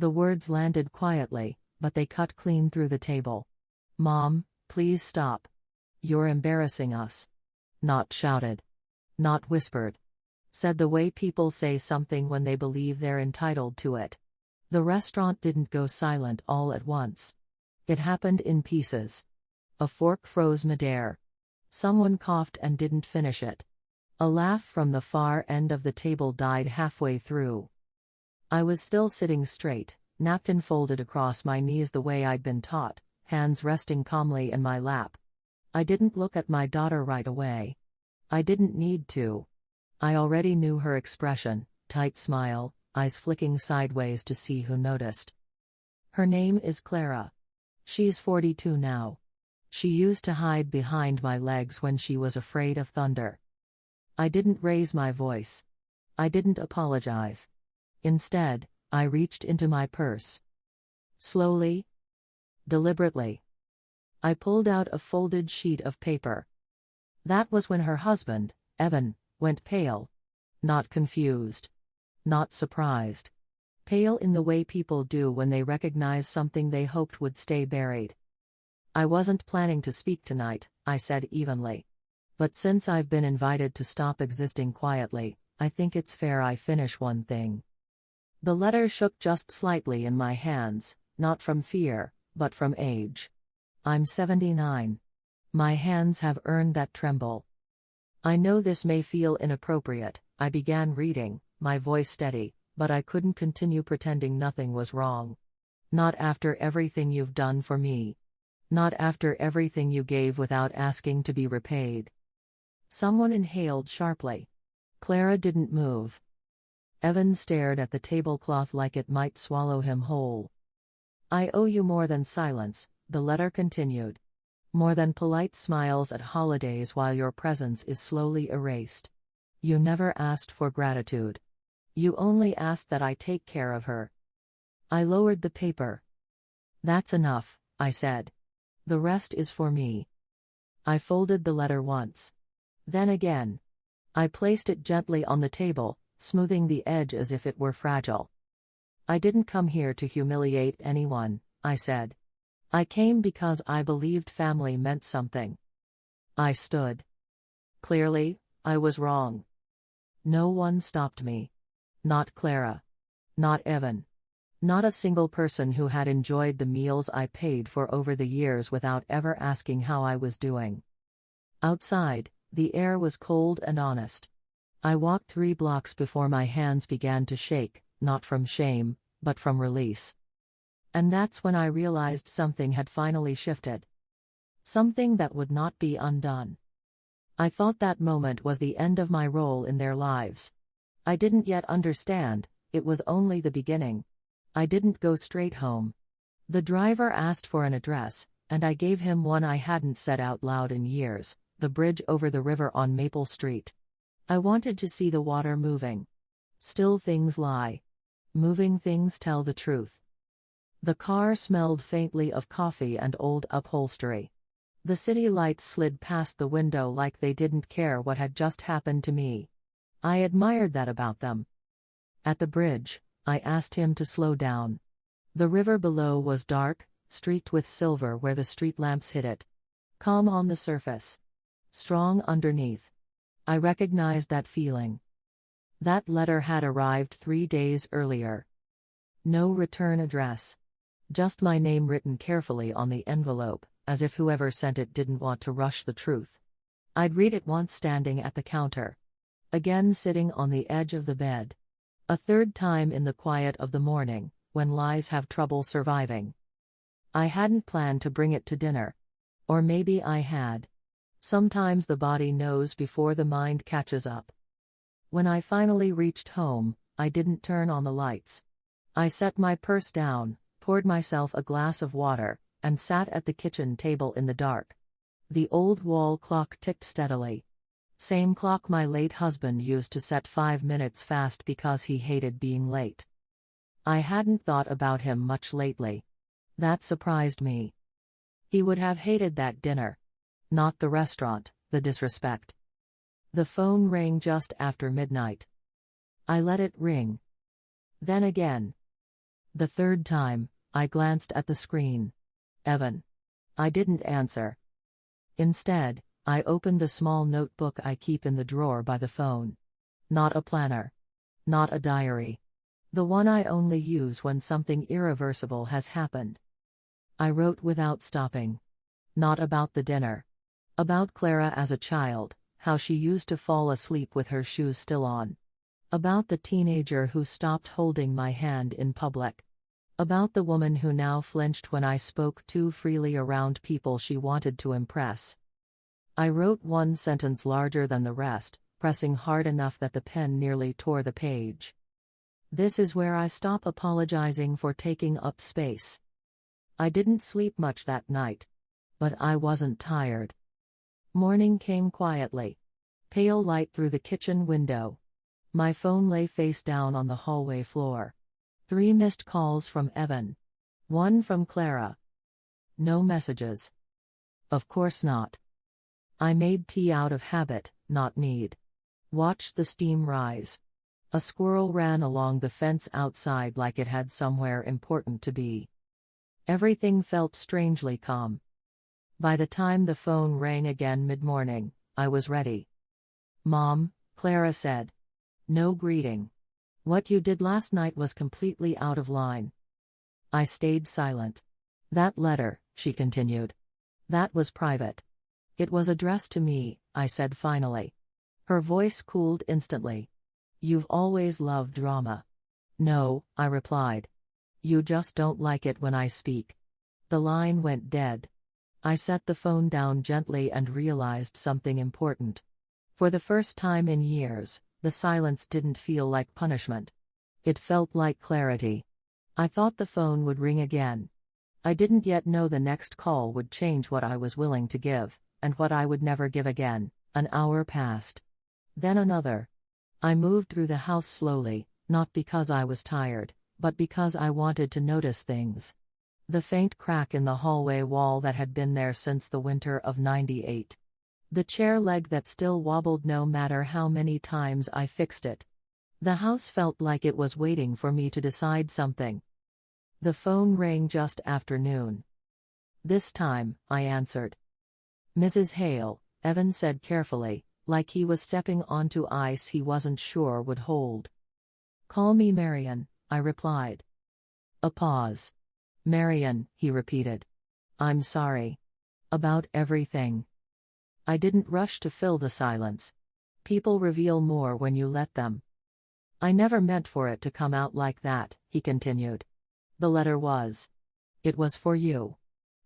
The words landed quietly, but they cut clean through the table. "Mom, please stop. You're embarrassing us." Not shouted. Not whispered. Said the way people say something when they believe they're entitled to it. The restaurant didn't go silent all at once. It happened in pieces. A fork froze midair. Someone coughed and didn't finish it. A laugh from the far end of the table died halfway through. I was still sitting straight, napkin folded across my knees the way I'd been taught, hands resting calmly in my lap. I didn't look at my daughter right away. I didn't need to. I already knew her expression, tight smile, eyes flicking sideways to see who noticed. Her name is Clara. She's 42 now. She used to hide behind my legs when she was afraid of thunder. I didn't raise my voice. I didn't apologize. Instead, I reached into my purse. Slowly, deliberately, I pulled out a folded sheet of paper. That was when her husband, Evan, went pale. Not confused. Not surprised. Pale in the way people do when they recognize something they hoped would stay buried. "I wasn't planning to speak tonight," I said evenly. "But since I've been invited to stop existing quietly, I think it's fair I finish one thing." The letter shook just slightly in my hands, not from fear, but from age. I'm 79. My hands have earned that tremble. "I know this may feel inappropriate," I began reading, my voice steady, but I couldn't continue pretending nothing was wrong. "Not after everything you've done for me. Not after everything you gave without asking to be repaid." Someone inhaled sharply. Clara didn't move. Evan stared at the tablecloth like it might swallow him whole. "I owe you more than silence," the letter continued. "More than polite smiles at holidays while your presence is slowly erased. You never asked for gratitude. You only asked that I take care of her." I lowered the paper. "That's enough," I said. "The rest is for me." I folded the letter once. Then again. I placed it gently on the table, smoothing the edge as if it were fragile. "I didn't come here to humiliate anyone," I said. "I came because I believed family meant something." I stood. Clearly, I was wrong. No one stopped me. Not Clara. Not Evan. Not a single person who had enjoyed the meals I paid for over the years without ever asking how I was doing. Outside, the air was cold and honest. I walked 3 blocks before my hands began to shake, not from shame, but from release. And that's when I realized something had finally shifted. Something that would not be undone. I thought that moment was the end of my role in their lives. I didn't yet understand, it was only the beginning. I didn't go straight home. The driver asked for an address, and I gave him one I hadn't said out loud in years, the bridge over the river on Maple Street. I wanted to see the water moving. Still things lie. Moving things tell the truth. The car smelled faintly of coffee and old upholstery. The city lights slid past the window like they didn't care what had just happened to me. I admired that about them. At the bridge, I asked him to slow down. The river below was dark, streaked with silver where the street lamps hit it. Calm on the surface. Strong underneath. I recognized that feeling. That letter had arrived 3 days earlier. No return address. Just my name written carefully on the envelope, as if whoever sent it didn't want to rush the truth. I'd read it once standing at the counter. Again sitting on the edge of the bed. A third time in the quiet of the morning, when lies have trouble surviving. I hadn't planned to bring it to dinner. Or maybe I had. Sometimes the body knows before the mind catches up. When I finally reached home, I didn't turn on the lights. I set my purse down, poured myself a glass of water, and sat at the kitchen table in the dark. The old wall clock ticked steadily. Same clock my late husband used to set 5 minutes fast because he hated being late. I hadn't thought about him much lately. That surprised me. He would have hated that dinner. Not the restaurant, the disrespect. The phone rang just after midnight. I let it ring. Then again. The third time, I glanced at the screen. Evan. I didn't answer. Instead, I opened the small notebook I keep in the drawer by the phone. Not a planner. Not a diary. The one I only use when something irreversible has happened. I wrote without stopping. Not about the dinner. About Clara as a child, how she used to fall asleep with her shoes still on. About the teenager who stopped holding my hand in public. About the woman who now flinched when I spoke too freely around people she wanted to impress. I wrote one sentence larger than the rest, pressing hard enough that the pen nearly tore the page. This is where I stop apologizing for taking up space. I didn't sleep much that night. But I wasn't tired. Morning came quietly. Pale light through the kitchen window. My phone lay face down on the hallway floor. 3 missed calls from Evan. 1 from Clara. No messages. Of course not. I made tea out of habit, not need. Watched the steam rise. A squirrel ran along the fence outside like it had somewhere important to be. Everything felt strangely calm. By the time the phone rang again mid-morning, I was ready. "Mom," Clara said. No greeting. "What you did last night was completely out of line." I stayed silent. "That letter," she continued. "That was private. It was addressed to me," I said finally. Her voice cooled instantly. "You've always loved drama." "No," I replied. "You just don't like it when I speak." The line went dead. I set the phone down gently and realized something important. For the first time in years, the silence didn't feel like punishment. It felt like clarity. I thought the phone would ring again. I didn't yet know the next call would change what I was willing to give, and what I would never give again. An hour passed. Then another. I moved through the house slowly, not because I was tired, but because I wanted to notice things. The faint crack in the hallway wall that had been there since the winter of '98. The chair leg that still wobbled no matter how many times I fixed it. The house felt like it was waiting for me to decide something. The phone rang just after noon. This time, I answered. "Mrs. Hale," Evan said carefully, like he was stepping onto ice he wasn't sure would hold. "Call me Marian," I replied. A pause. "Marian," he repeated. "I'm sorry. About everything." I didn't rush to fill the silence. People reveal more when you let them. "I never meant for it to come out like that," he continued. "The letter was. It was for you.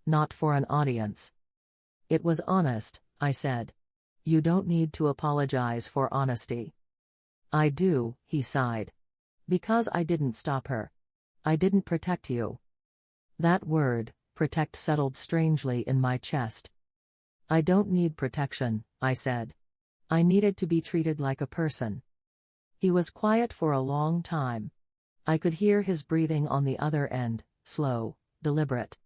Not for an audience." "It was honest," I said. "You don't need to apologize for honesty." "I do," he sighed. "Because I didn't stop her. I didn't protect you." That word, protect, settled strangely in my chest. "I don't need protection," I said. "I needed to be treated like a person." He was quiet for a long time. I could hear his breathing on the other end, slow, deliberate.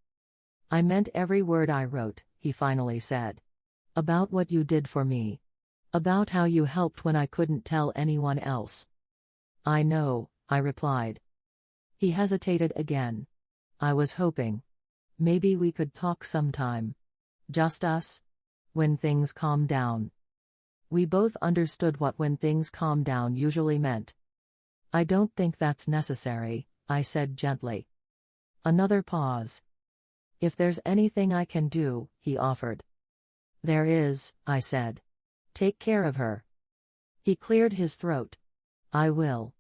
"I meant every word I wrote," he finally said. "About what you did for me. About how you helped when I couldn't tell anyone else." "I know," I replied. He hesitated again. "I was hoping. Maybe we could talk sometime. Just us? When things calm down." We both understood what "when things calm down" usually meant. "I don't think that's necessary," I said gently. Another pause. "If there's anything I can do," he offered. "There is," I said. "Take care of her." He cleared his throat. "I will."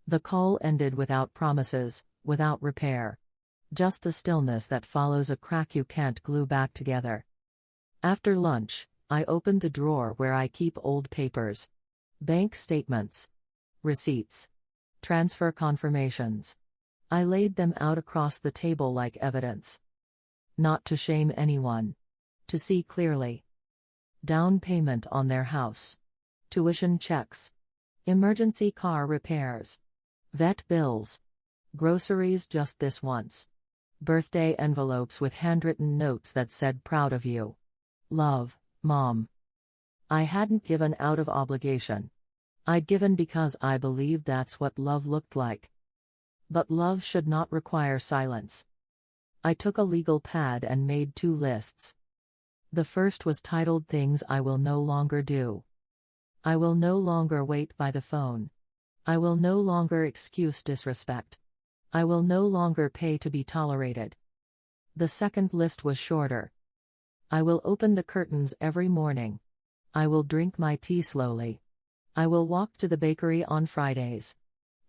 The call ended without promises, without repair. Just the stillness that follows a crack you can't glue back together. After lunch, I opened the drawer where I keep old papers. Bank statements. Receipts. Transfer confirmations. I laid them out across the table like evidence. Not to shame anyone. To see clearly. Down payment on their house. Tuition checks. Emergency car repairs. Vet bills. Groceries just this once. Birthday envelopes with handwritten notes that said "proud of you. Love, Mom." I hadn't given out of obligation. I'd given because I believed that's what love looked like. But love should not require silence. I took a legal pad and made 2 lists. The first was titled Things I Will No Longer Do. I will no longer wait by the phone. I will no longer excuse disrespect. I will no longer pay to be tolerated. The second list was shorter. I will open the curtains every morning. I will drink my tea slowly. I will walk to the bakery on Fridays.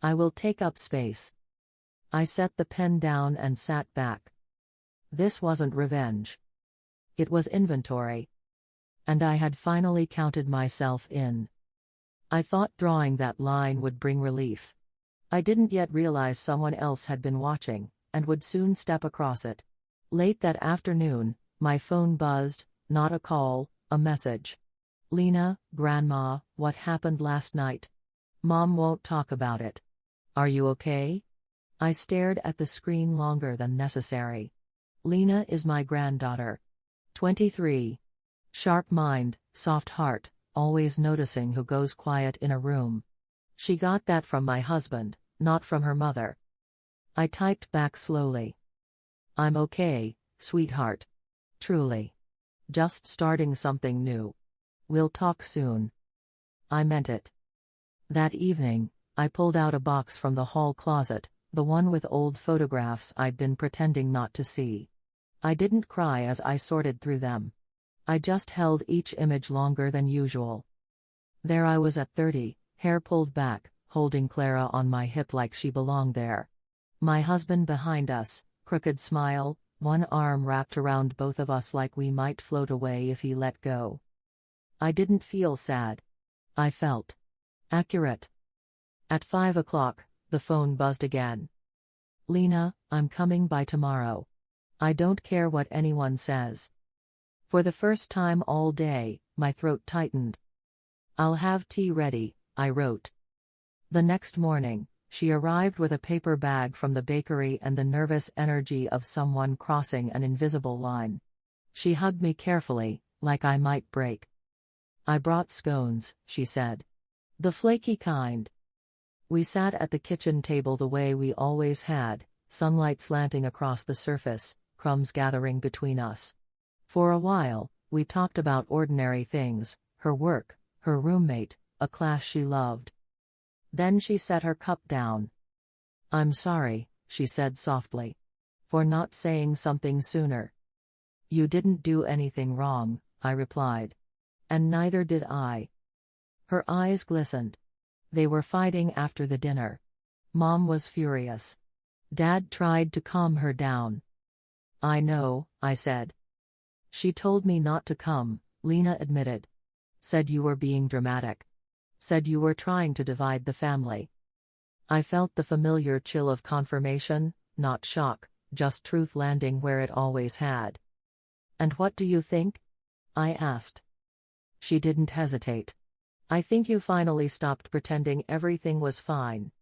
I will take up space. I set the pen down and sat back. This wasn't revenge. It was inventory. And I had finally counted myself in. I thought drawing that line would bring relief. I didn't yet realize someone else had been watching, and would soon step across it. Late that afternoon, my phone buzzed, not a call, a message. Lena, Grandma, what happened last night? Mom won't talk about it. Are you okay? I stared at the screen longer than necessary. Lena is my granddaughter. 23. Sharp mind, soft heart, always noticing who goes quiet in a room. She got that from my husband, not from her mother. I typed back slowly. I'm okay, sweetheart. Truly. Just starting something new. We'll talk soon. I meant it. That evening, I pulled out a box from the hall closet, the one with old photographs I'd been pretending not to see. I didn't cry as I sorted through them. I just held each image longer than usual. There I was at 30, hair pulled back, holding Clara on my hip like she belonged there. My husband behind us, crooked smile, one arm wrapped around both of us like we might float away if he let go. I didn't feel sad. I felt accurate. At 5 o'clock, the phone buzzed again. Lena, I'm coming by tomorrow. I don't care what anyone says. For the first time all day, my throat tightened. I'll have tea ready, I wrote. The next morning, she arrived with a paper bag from the bakery and the nervous energy of someone crossing an invisible line. She hugged me carefully, like I might break. I brought scones, she said. The flaky kind. We sat at the kitchen table the way we always had, sunlight slanting across the surface, crumbs gathering between us. For a while, we talked about ordinary things, her work, her roommate, a class she loved. Then she set her cup down. I'm sorry, she said softly. For not saying something sooner. You didn't do anything wrong, I replied. And neither did I. Her eyes glistened. They were fighting after the dinner. Mom was furious. Dad tried to calm her down. I know, I said. She told me not to come, Lena admitted. Said you were being dramatic. Said you were trying to divide the family. I felt the familiar chill of confirmation, not shock, just truth landing where it always had. And what do you think? I asked. She didn't hesitate. I think you finally stopped pretending everything was fine.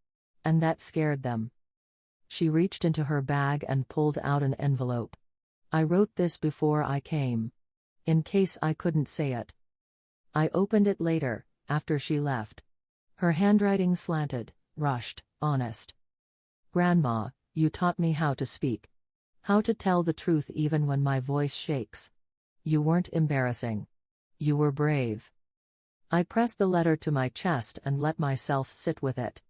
And that scared them. She reached into her bag and pulled out an envelope. I wrote this before I came. In case I couldn't say it. I opened it later, after she left. Her handwriting slanted, rushed, honest. Grandma, you taught me how to speak. How to tell the truth even when my voice shakes. You weren't embarrassing. You were brave. I pressed the letter to my chest and let myself sit with it.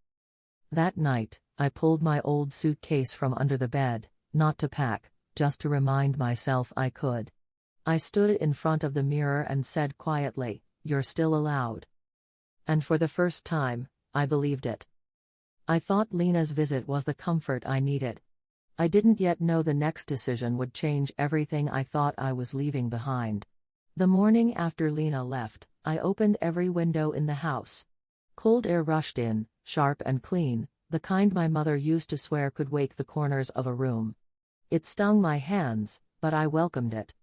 That night, I pulled my old suitcase from under the bed, not to pack, just to remind myself I could. I stood in front of the mirror and said quietly, "You're still allowed." And for the first time, I believed it. I thought Lena's visit was the comfort I needed. I didn't yet know the next decision would change everything I thought I was leaving behind. The morning after Lena left, I opened every window in the house. Cold air rushed in, sharp and clean, the kind my mother used to swear could wake the corners of a room. It stung my hands, but I welcomed it.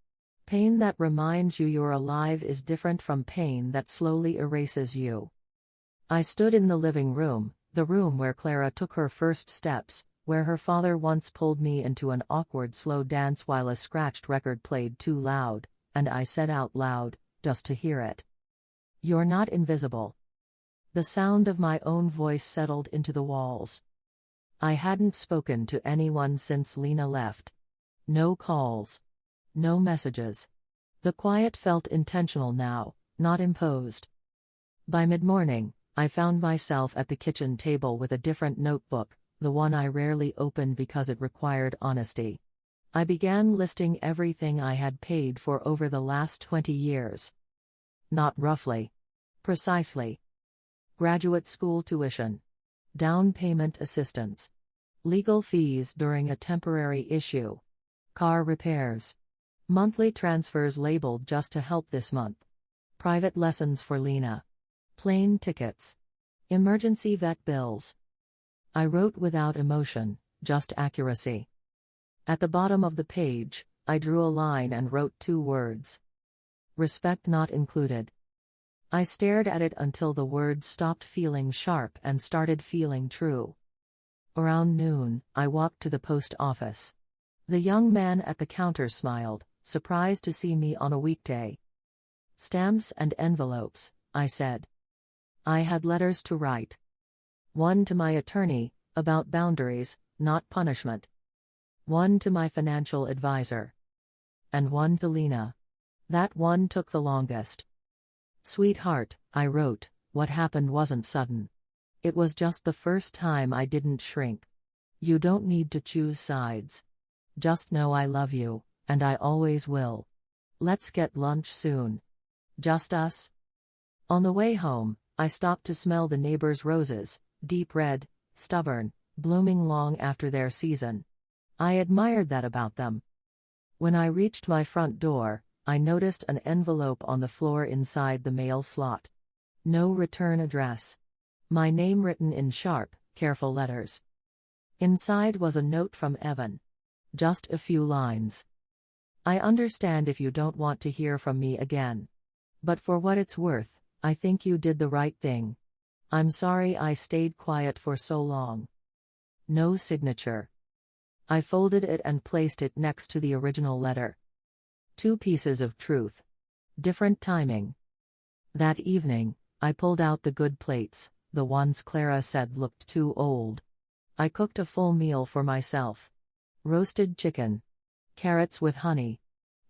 Pain that reminds you you're alive is different from pain that slowly erases you. I stood in the living room, the room where Clara took her first steps, where her father once pulled me into an awkward slow dance while a scratched record played too loud, and I said out loud, just to hear it, "You're not invisible." The sound of my own voice settled into the walls. I hadn't spoken to anyone since Lena left. No calls. No messages. The quiet felt intentional now, not imposed. By mid-morning, I found myself at the kitchen table with a different notebook, the one I rarely opened because it required honesty. I began listing everything I had paid for over the last 20 years. Not roughly. Precisely. Graduate school tuition. Down payment assistance. Legal fees during a temporary issue. Car repairs. Monthly transfers labeled just to help this month. Private lessons for Lena. Plane tickets. Emergency vet bills. I wrote without emotion, just accuracy. At the bottom of the page, I drew a line and wrote 2 words. Respect not included. I stared at it until the words stopped feeling sharp and started feeling true. Around noon, I walked to the post office. The young man at the counter smiled, surprised to see me on a weekday. Stamps and envelopes, I said. I had letters to write. One to my attorney, about boundaries, not punishment. One to my financial advisor. And one to Lena. That one took the longest. Sweetheart, I wrote, what happened wasn't sudden. It was just the first time I didn't shrink. You don't need to choose sides. Just know I love you, and I always will. Let's get lunch soon. Just us? On the way home, I stopped to smell the neighbors' roses, deep red, stubborn, blooming long after their season. I admired that about them. When I reached my front door, I noticed an envelope on the floor inside the mail slot. No return address. My name written in sharp, careful letters. Inside was a note from Evan. Just a few lines. I understand if you don't want to hear from me again. But for what it's worth, I think you did the right thing. I'm sorry I stayed quiet for so long. No signature. I folded it and placed it next to the original letter. 2 pieces of truth. Different timing. That evening, I pulled out the good plates, the ones Clara said looked too old. I cooked a full meal for myself. Roasted chicken. Carrots with honey.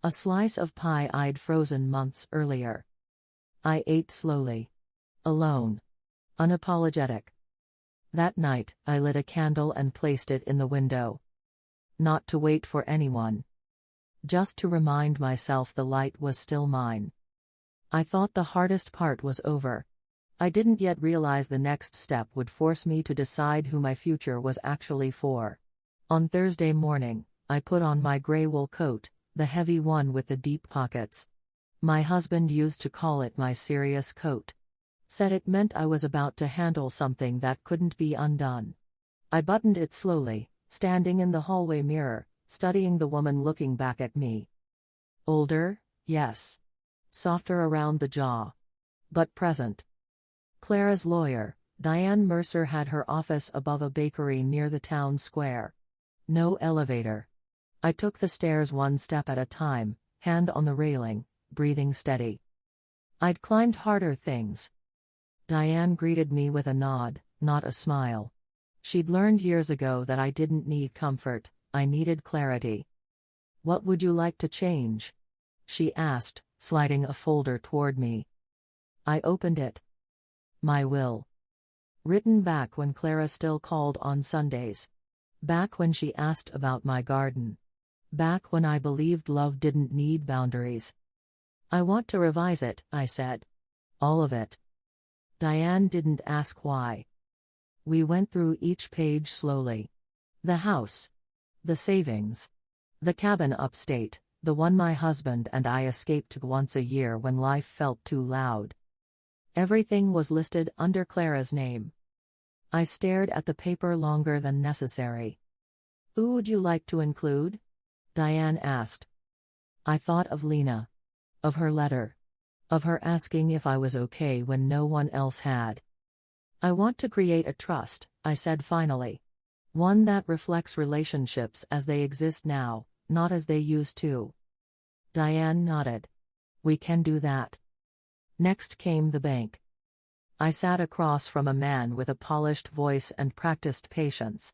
A slice of pie I'd frozen months earlier. I ate slowly. Alone. Unapologetic. That night, I lit a candle and placed it in the window. Not to wait for anyone. Just to remind myself the light was still mine. I thought the hardest part was over. I didn't yet realize the next step would force me to decide who my future was actually for. On Thursday morning, I put on my gray wool coat, the heavy one with the deep pockets. My husband used to call it my serious coat. Said it meant I was about to handle something that couldn't be undone. I buttoned it slowly, standing in the hallway mirror, studying the woman looking back at me. Older, yes. Softer around the jaw. But present. Clara's lawyer, Diane Mercer, had her office above a bakery near the town square. No elevator. I took the stairs 1 step at a time, hand on the railing, breathing steady. I'd climbed harder things. Diane greeted me with a nod, not a smile. She'd learned years ago that I didn't need comfort, I needed clarity. What would you like to change? She asked, sliding a folder toward me. I opened it. My will. Written back when Clara still called on Sundays. Back when she asked about my garden. Back when I believed love didn't need boundaries. I want to revise it, I said. All of it. Diane didn't ask why. We went through each page slowly. The house. The savings. The cabin upstate, the one my husband and I escaped to once a year when life felt too loud. Everything was listed under Clara's name. I stared at the paper longer than necessary. Who would you like to include? Diane asked. I thought of Lena. Of her letter. Of her asking if I was okay when no one else had. I want to create a trust, I said finally. One that reflects relationships as they exist now, not as they used to. Diane nodded. We can do that. Next came the bank. I sat across from a man with a polished voice and practiced patience.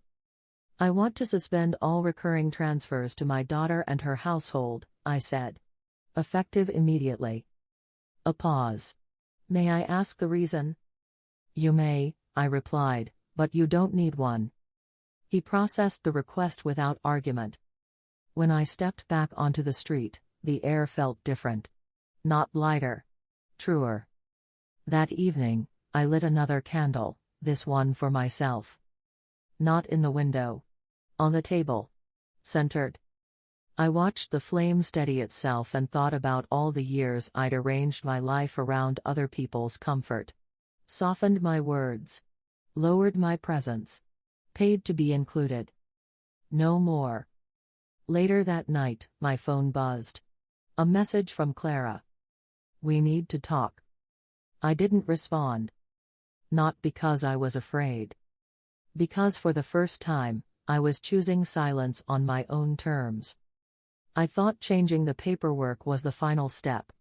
I want to suspend all recurring transfers to my daughter and her household, I said. Effective immediately. A pause. May I ask the reason? You may, I replied, but you don't need one. He processed the request without argument. When I stepped back onto the street, the air felt different. Not lighter. Truer. That evening, I lit another candle, this one for myself. Not in the window. On the table. Centered. I watched the flame steady itself and thought about all the years I'd arranged my life around other people's comfort. Softened my words. Lowered my presence. Paid to be included. No more. Later that night, my phone buzzed. A message from Clara. We need to talk. I didn't respond. Not because I was afraid. Because for the first time, I was choosing silence on my own terms. I thought changing the paperwork was the final step.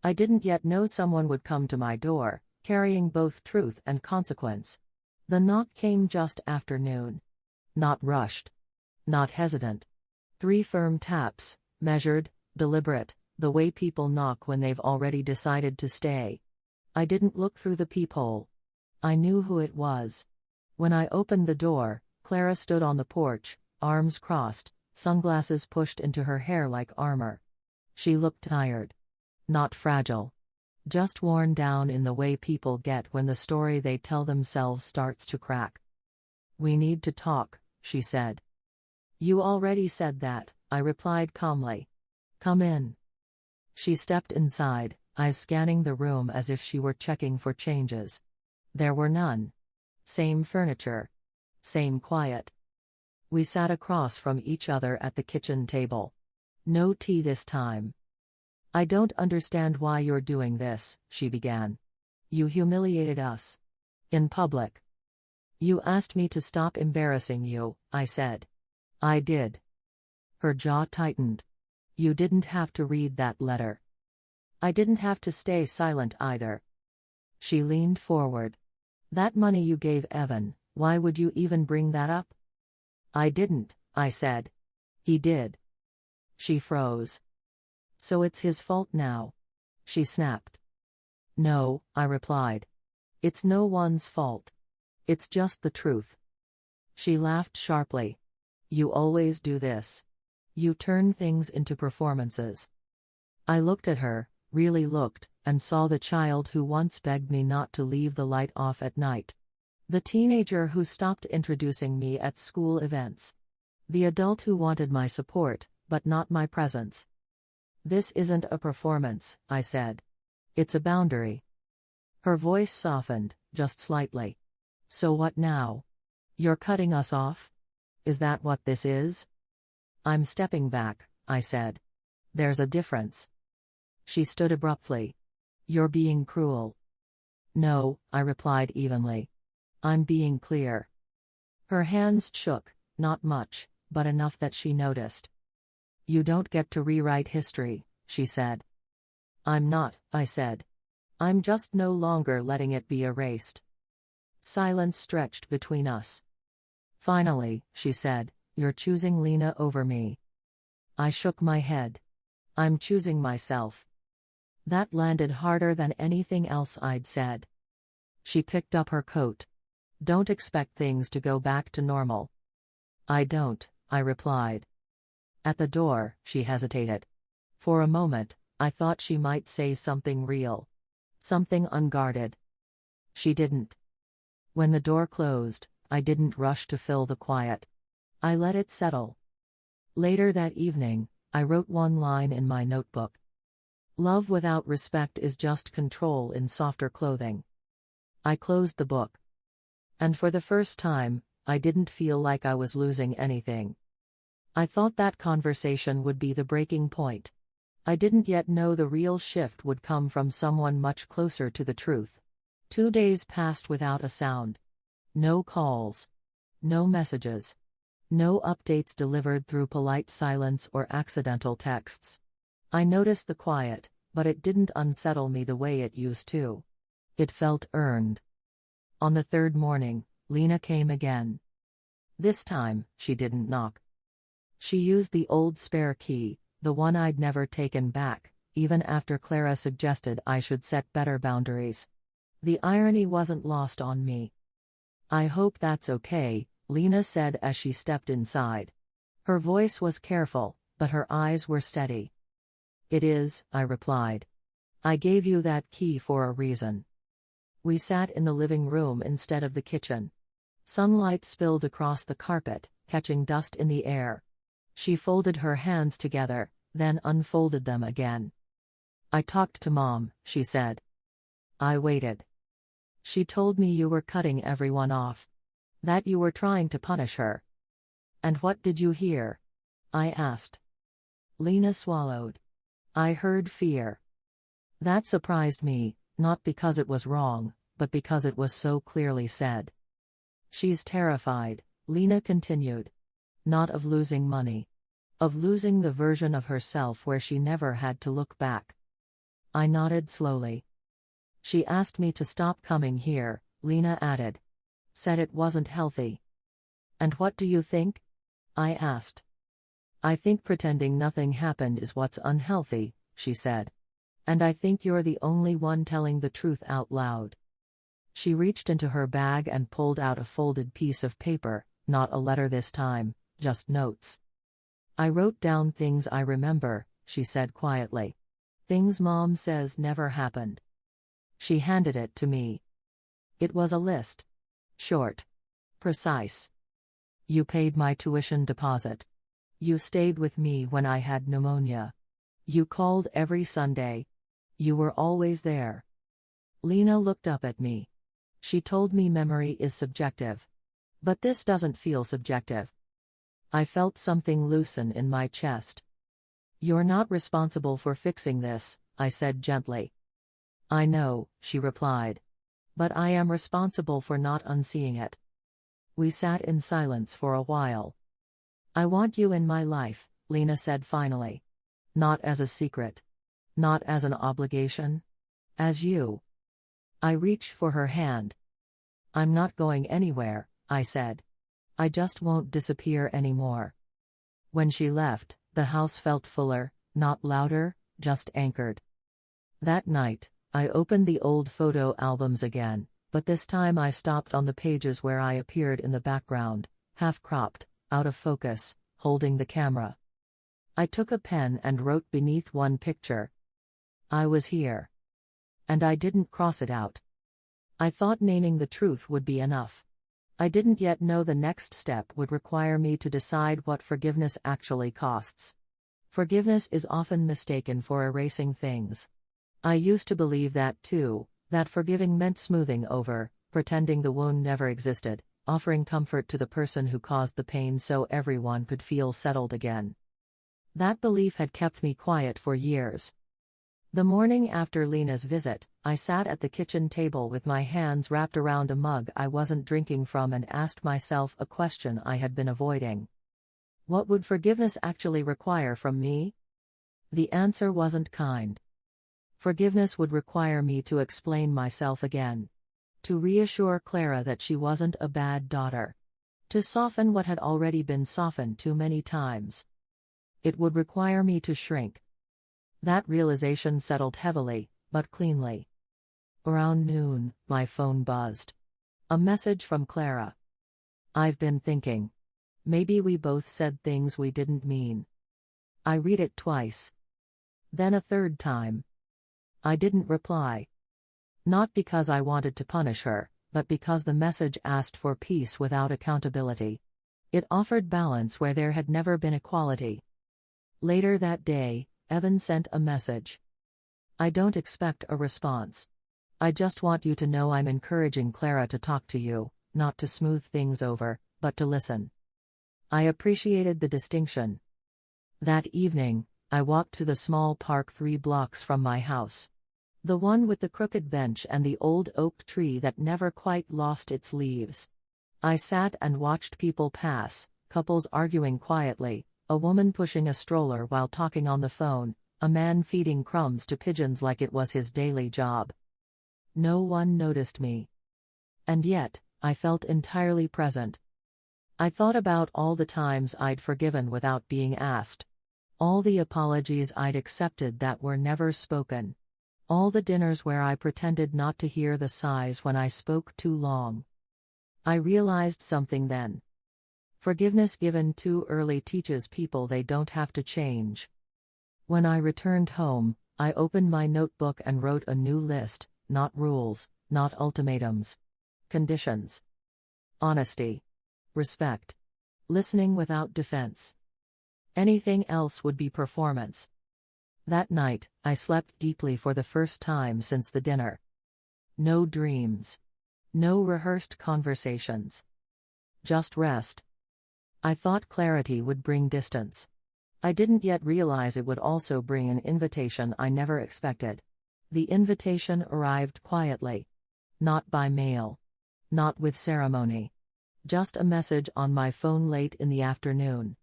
I didn't yet know someone would come to my door, carrying both truth and consequence. The knock came just after noon. Not rushed. Not hesitant. 3 firm taps, measured, deliberate, the way people knock when they've already decided to stay. I didn't look through the peephole. I knew who it was. When I opened the door, Clara stood on the porch, arms crossed, sunglasses pushed into her hair like armor. She looked tired. Not fragile. Just worn down in the way people get when the story they tell themselves starts to crack. We need to talk, she said. You already said that, I replied calmly. Come in. She stepped inside, eyes scanning the room as if she were checking for changes. There were none. Same furniture. Same quiet. We sat across from each other at the kitchen table. No tea this time. I don't understand why you're doing this, she began. You humiliated us. In public. You asked me to stop embarrassing you, I said. I did. Her jaw tightened. You didn't have to read that letter. I didn't have to stay silent either. She leaned forward. That money you gave Evan, why would you even bring that up? I didn't, I said. He did. She froze. So it's his fault now? She snapped. No, I replied. It's no one's fault. It's just the truth. She laughed sharply. You always do this. You turn things into performances. I looked at her, really looked, and saw the child who once begged me not to leave the light off at night. The teenager who stopped introducing me at school events. The adult who wanted my support, but not my presence. This isn't a performance, I said. It's a boundary. Her voice softened, just slightly. So what now? You're cutting us off? Is that what this is? I'm stepping back, I said. There's a difference. She stood abruptly. You're being cruel. No, I replied evenly. I'm being clear. Her hands shook, not much, but enough that she noticed. You don't get to rewrite history, she said. I'm not, I said. I'm just no longer letting it be erased. Silence stretched between us. Finally, she said, you're choosing Lena over me. I shook my head. I'm choosing myself. That landed harder than anything else I'd said. She picked up her coat. Don't expect things to go back to normal. I don't, I replied. At the door, she hesitated. For a moment, I thought she might say something real. Something unguarded. She didn't. When the door closed, I didn't rush to fill the quiet. I let it settle. Later that evening, I wrote one line in my notebook. Love without respect is just control in softer clothing. I closed the book. And for the first time, I didn't feel like I was losing anything. I thought that conversation would be the breaking point. I didn't yet know the real shift would come from someone much closer to the truth. 2 days passed without a sound. No calls. No messages. No updates delivered through polite silence or accidental texts. I noticed the quiet, but it didn't unsettle me the way it used to. It felt earned. On the 3rd morning, Lena came again. This time, she didn't knock. She used the old spare key, the one I'd never taken back, even after Clara suggested I should set better boundaries. The irony wasn't lost on me. "I hope that's okay," Lena said as she stepped inside. Her voice was careful, but her eyes were steady. "It is," I replied. "I gave you that key for a reason." We sat in the living room instead of the kitchen. Sunlight spilled across the carpet, catching dust in the air. She folded her hands together, then unfolded them again. "I talked to Mom," she said. I waited. "She told me you were cutting everyone off. That you were trying to punish her." "And what did you hear?" I asked. Lena swallowed. "I heard fear." That surprised me, not because it was wrong, but because it was so clearly said. "She's terrified," Lena continued. "Not of losing money. Of losing the version of herself where she never had to look back." I nodded slowly. "She asked me to stop coming here," Lena added. "Said it wasn't healthy." "And what do you think?" I asked. "I think pretending nothing happened is what's unhealthy," she said. "And I think you're the only one telling the truth out loud." She reached into her bag and pulled out a folded piece of paper, not a letter this time, just notes. "I wrote down things I remember," she said quietly. "Things Mom says never happened." She handed it to me. It was a list. Short. Precise. "You paid my tuition deposit. You stayed with me when I had pneumonia. You called every Sunday. You were always there." Lena looked up at me. "She told me memory is subjective. But this doesn't feel subjective." I felt something loosen in my chest. "You're not responsible for fixing this," I said gently. "I know," she replied. "But I am responsible for not unseeing it." We sat in silence for a while. "I want you in my life," Lena said finally. "Not as a secret. Not as an obligation. As you." I reached for her hand. "I'm not going anywhere," I said. "I just won't disappear anymore." When she left, the house felt fuller, not louder, just anchored. That night, I opened the old photo albums again, but this time I stopped on the pages where I appeared in the background, half-cropped, out of focus, holding the camera. I took a pen and wrote beneath one picture, "I was here." And I didn't cross it out. I thought naming the truth would be enough. I didn't yet know the next step would require me to decide what forgiveness actually costs. Forgiveness is often mistaken for erasing things. I used to believe that too, that forgiving meant smoothing over, pretending the wound never existed, offering comfort to the person who caused the pain so everyone could feel settled again. That belief had kept me quiet for years. The morning after Lena's visit, I sat at the kitchen table with my hands wrapped around a mug I wasn't drinking from and asked myself a question I had been avoiding. What would forgiveness actually require from me? The answer wasn't kind. Forgiveness would require me to explain myself again. To reassure Clara that she wasn't a bad daughter. To soften what had already been softened too many times. It would require me to shrink. That realization settled heavily, but cleanly. Around noon, my phone buzzed. A message from Clara. "I've been thinking. Maybe we both said things we didn't mean." I read it twice. Then a third time. I didn't reply. Not because I wanted to punish her, but because the message asked for peace without accountability. It offered balance where there had never been equality. Later that day, Evan sent a message. "I don't expect a response. I just want you to know I'm encouraging Clara to talk to you, not to smooth things over, but to listen." I appreciated the distinction. That evening, I walked to the small park 3 blocks from my house. The one with the crooked bench and the old oak tree that never quite lost its leaves. I sat and watched people pass, couples arguing quietly, a woman pushing a stroller while talking on the phone, a man feeding crumbs to pigeons like it was his daily job. No one noticed me. And yet, I felt entirely present. I thought about all the times I'd forgiven without being asked. All the apologies I'd accepted that were never spoken. All the dinners where I pretended not to hear the sighs when I spoke too long. I realized something then. Forgiveness given too early teaches people they don't have to change. When I returned home, I opened my notebook and wrote a new list, not rules, not ultimatums. Conditions. Honesty. Respect. Listening without defense. Anything else would be performance. That night, I slept deeply for the first time since the dinner. No dreams. No rehearsed conversations. Just rest. I thought clarity would bring distance. I didn't yet realize it would also bring an invitation I never expected. The invitation arrived quietly. Not by mail. Not with ceremony. Just a message on my phone late in the afternoon.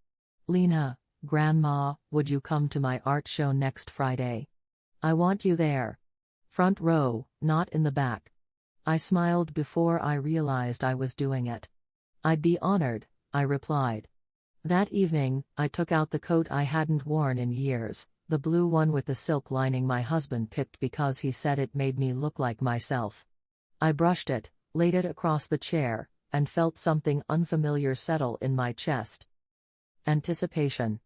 Lena, Grandma, would you come to my art show next Friday? I want you there. Front row, not in the back. I smiled before I realized I was doing it. I'd be honored, I replied. That evening, I took out the coat I hadn't worn in years, the blue one with the silk lining my husband picked because he said it made me look like myself. I brushed it, laid it across the chair, and felt something unfamiliar settle in my chest. Anticipation.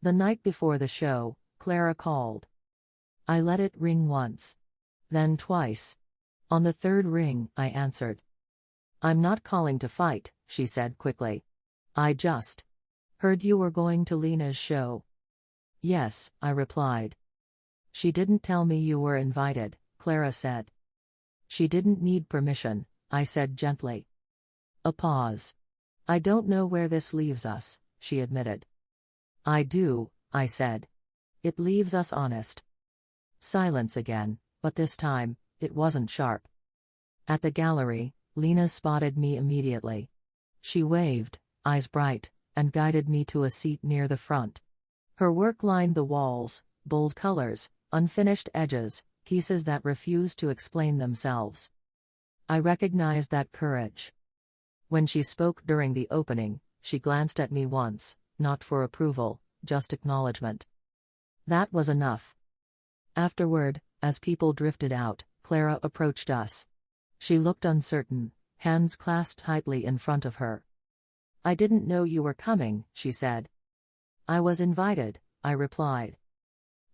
The night before the show, Clara called. I let it ring once. Then twice. On the third ring, I answered. I'm not calling to fight, she said quickly. I just heard you were going to Lena's show. Yes, I replied. She didn't tell me you were invited, Clara said. She didn't need permission, I said gently. A pause. I don't know where this leaves us, she admitted. I do, I said. It leaves us honest. Silence again, but this time, it wasn't sharp. At the gallery, Lena spotted me immediately. She waved, eyes bright, and guided me to a seat near the front. Her work lined the walls, bold colors, unfinished edges, pieces that refused to explain themselves. I recognized that courage. When she spoke during the opening, she glanced at me once, not for approval, just acknowledgement. That was enough. Afterward, as people drifted out, Clara approached us. She looked uncertain, hands clasped tightly in front of her. I didn't know you were coming, she said. I was invited, I replied.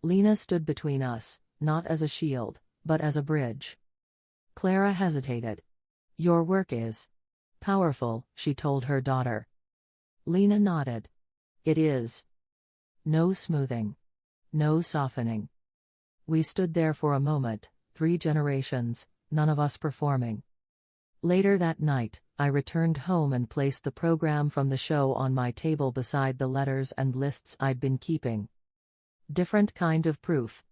Lena stood between us, not as a shield, but as a bridge. Clara hesitated. Your work is powerful, she told her daughter. Lena nodded. It is. No smoothing. No softening. We stood there for a moment, 3 generations, none of us performing. Later that night, I returned home and placed the program from the show on my table beside the letters and lists I'd been keeping. Different kind of proof.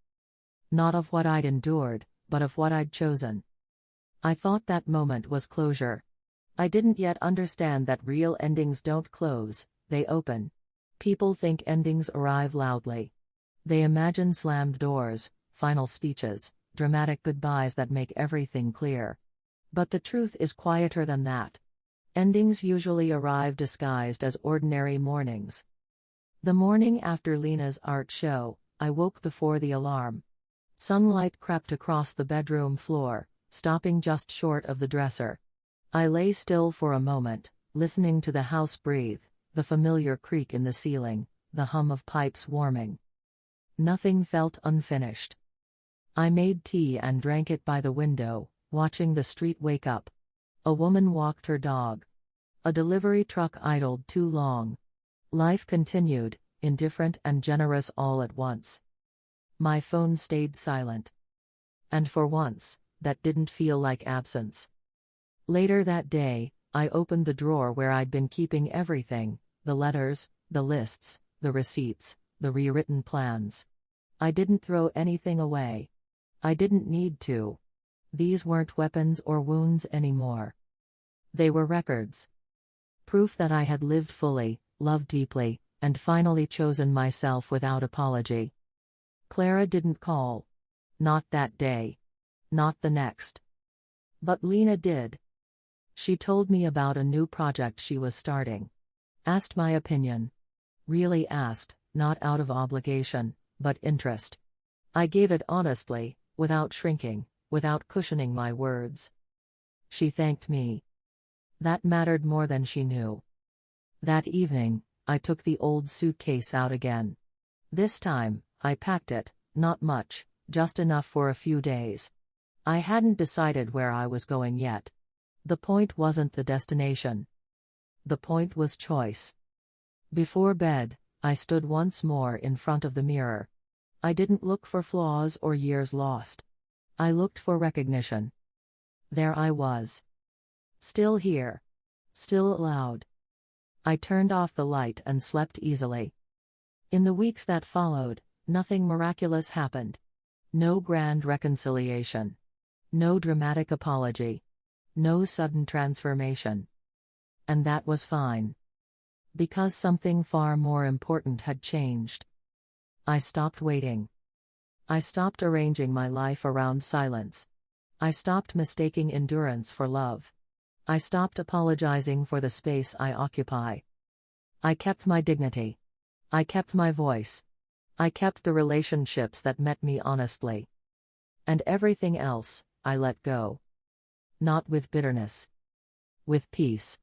Not of what I'd endured, but of what I'd chosen. I thought that moment was closure. I didn't yet understand that real endings don't close, they open. People think endings arrive loudly. They imagine slammed doors, final speeches, dramatic goodbyes that make everything clear. But the truth is quieter than that. Endings usually arrive disguised as ordinary mornings. The morning after Lena's art show, I woke before the alarm. Sunlight crept across the bedroom floor, stopping just short of the dresser. I lay still for a moment, listening to the house breathe, the familiar creak in the ceiling, the hum of pipes warming. Nothing felt unfinished. I made tea and drank it by the window, watching the street wake up. A woman walked her dog. A delivery truck idled too long. Life continued, indifferent and generous all at once. My phone stayed silent. And for once, that didn't feel like absence. Later that day, I opened the drawer where I'd been keeping everything, the letters, the lists, the receipts, the rewritten plans. I didn't throw anything away. I didn't need to. These weren't weapons or wounds anymore. They were records. Proof that I had lived fully, loved deeply, and finally chosen myself without apology. Clara didn't call. Not that day. Not the next. But Lena did. She told me about a new project she was starting. Asked my opinion. Really asked, not out of obligation, but interest. I gave it honestly, without shrinking, without cushioning my words. She thanked me. That mattered more than she knew. That evening, I took the old suitcase out again. This time, I packed it, not much, just enough for a few days. I hadn't decided where I was going yet. The point wasn't the destination. The point was choice. Before bed, I stood once more in front of the mirror. I didn't look for flaws or years lost. I looked for recognition. There I was. Still here. Still allowed. I turned off the light and slept easily. In the weeks that followed, nothing miraculous happened. No grand reconciliation. No dramatic apology. No sudden transformation. And that was fine. Because something far more important had changed. I stopped waiting. I stopped arranging my life around silence. I stopped mistaking endurance for love. I stopped apologizing for the space I occupy. I kept my dignity. I kept my voice. I kept the relationships that met me honestly. And everything else, I let go. Not with bitterness. With peace.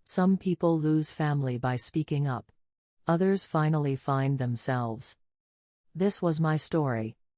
Some people lose family by speaking up. Others finally find themselves. This was my story.